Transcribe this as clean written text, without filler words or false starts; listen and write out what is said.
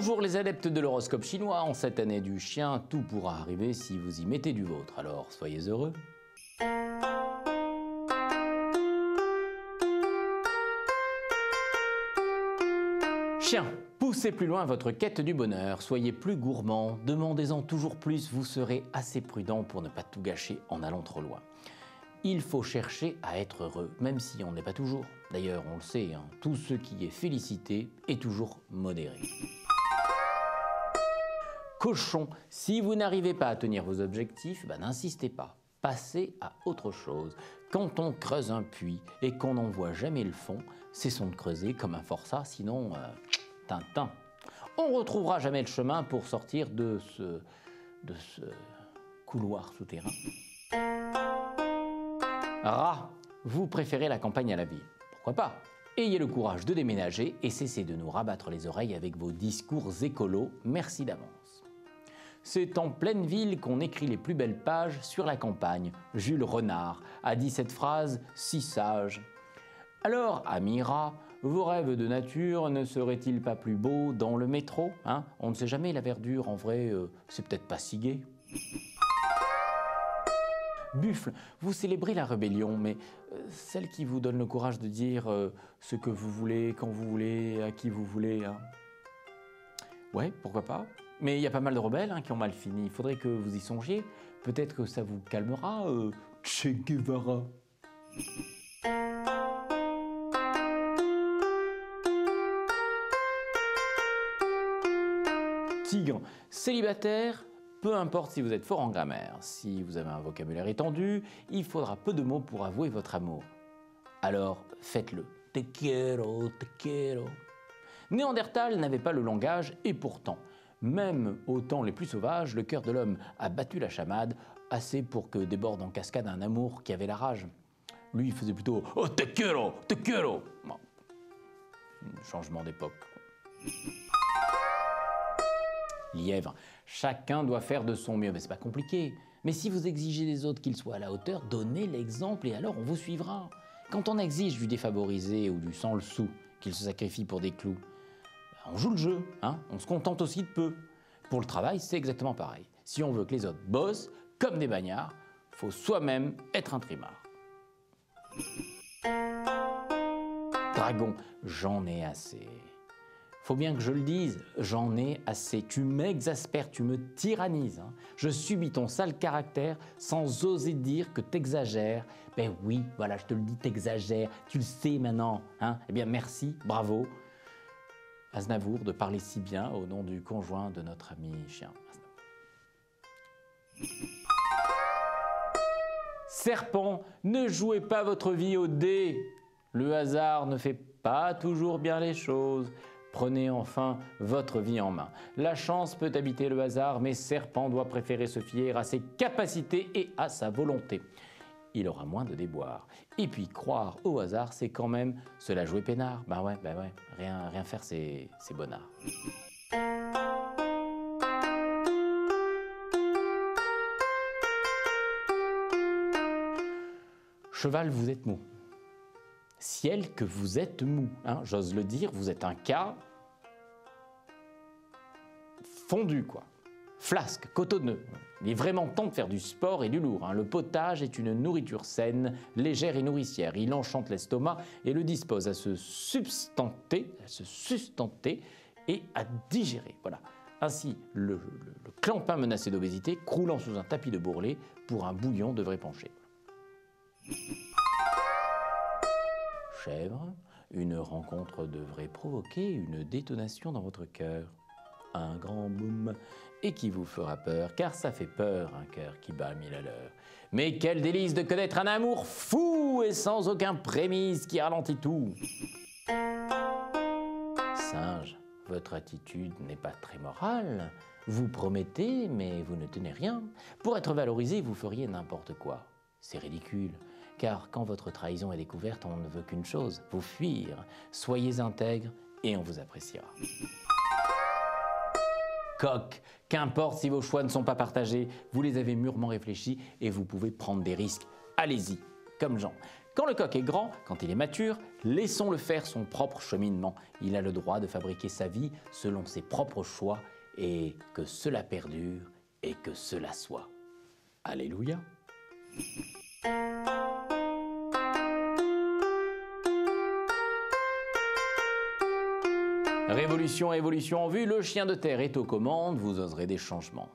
Bonjour les adeptes de l'horoscope chinois, en cette année du chien, tout pourra arriver si vous y mettez du vôtre, alors soyez heureux. Chien, poussez plus loin votre quête du bonheur, soyez plus gourmand, demandez-en toujours plus, vous serez assez prudent pour ne pas tout gâcher en allant trop loin. Il faut chercher à être heureux, même si on n'est pas toujours. D'ailleurs, on le sait, tout ce qui est félicité est toujours modéré. Cochon, si vous n'arrivez pas à tenir vos objectifs, n'insistez pas, passez à autre chose. Quand on creuse un puits et qu'on n'en voit jamais le fond, cessons de creuser comme un forçat, sinon, Tintin. On ne retrouvera jamais le chemin pour sortir de ce couloir souterrain. Rat, vous préférez la campagne à la ville. Pourquoi pas? Ayez le courage de déménager et cessez de nous rabattre les oreilles avec vos discours écolos. Merci d'avance. C'est en pleine ville qu'on écrit les plus belles pages sur la campagne. Jules Renard a dit cette phrase si sage. Alors, ami rat, vos rêves de nature ne seraient-ils pas plus beaux dans le métro? On ne sait jamais, la verdure, en vrai, c'est peut-être pas si gai. Buffle, vous célébrez la rébellion, mais celle qui vous donne le courage de dire ce que vous voulez, quand vous voulez, à qui vous voulez. Ouais, pourquoi pas. Mais il y a pas mal de rebelles qui ont mal fini. Il faudrait que vous y songiez. Peut-être que ça vous calmera, Che Guevara. Tigre, célibataire, peu importe si vous êtes fort en grammaire, si vous avez un vocabulaire étendu, il faudra peu de mots pour avouer votre amour. Alors, faites-le. Te quiero, te quiero. Néandertal n'avait pas le langage et pourtant, même aux temps les plus sauvages, le cœur de l'homme a battu la chamade, assez pour que déborde en cascade un amour qui avait la rage. Lui, il faisait plutôt « Oh, te quiero, te quiero !» Bon, changement d'époque. Lièvre, chacun doit faire de son mieux, mais c'est pas compliqué. Mais si vous exigez des autres qu'ils soient à la hauteur, donnez l'exemple et alors on vous suivra. Quand on exige du défavorisé ou du sans le sou, qu'il se sacrifie pour des clous, on joue le jeu, on se contente aussi de peu. Pour le travail, c'est exactement pareil. Si on veut que les autres bossent comme des bagnards, faut soi-même être un trimard. Dragon, j'en ai assez. Faut bien que je le dise, j'en ai assez. Tu m'exaspères, tu me tyrannises. Je subis ton sale caractère sans oser dire que t'exagères. Ben oui, voilà, je te le dis, t'exagères. Tu le sais maintenant. Eh bien, merci, bravo, Aznavour, de parler si bien au nom du conjoint de notre ami chien. Serpent, ne jouez pas votre vie au dé. Le hasard ne fait pas toujours bien les choses. Prenez enfin votre vie en main. La chance peut habiter le hasard, mais Serpent doit préférer se fier à ses capacités et à sa volonté. Il aura moins de déboires. Et puis croire au hasard, c'est quand même se la jouer peinard. Ben ouais, rien faire, c'est bonnard. Cheval, vous êtes mou. Ciel, que vous êtes mou. J'ose le dire, vous êtes un cas fondu, quoi. Flasque, cotonneux. Il est vraiment temps de faire du sport et du lourd. Le potage est une nourriture saine, légère et nourricière. Il enchante l'estomac et le dispose à se sustenter et à digérer. Voilà. Ainsi, le clampin menacé d'obésité, croulant sous un tapis de bourrelet, pour un bouillon devrait pencher. Chèvre, une rencontre devrait provoquer une détonation dans votre cœur. Un grand boum, et qui vous fera peur, car ça fait peur un cœur qui bat 1000 à l'heure. Mais quel délice de connaître un amour fou et sans aucun prémisse qui ralentit tout. Singe, votre attitude n'est pas très morale. Vous promettez, mais vous ne tenez rien. Pour être valorisé, vous feriez n'importe quoi. C'est ridicule, car quand votre trahison est découverte, on ne veut qu'une chose, vous fuir. Soyez intègre et on vous appréciera. Coq, qu'importe si vos choix ne sont pas partagés, vous les avez mûrement réfléchis et vous pouvez prendre des risques. Allez-y, comme Jean. Quand le coq est grand, quand il est mature, laissons-le faire son propre cheminement. Il a le droit de fabriquer sa vie selon ses propres choix et que cela perdure et que cela soit. Alléluia. Révolution, évolution en vue, le chien de terre est aux commandes, vous oserez des changements.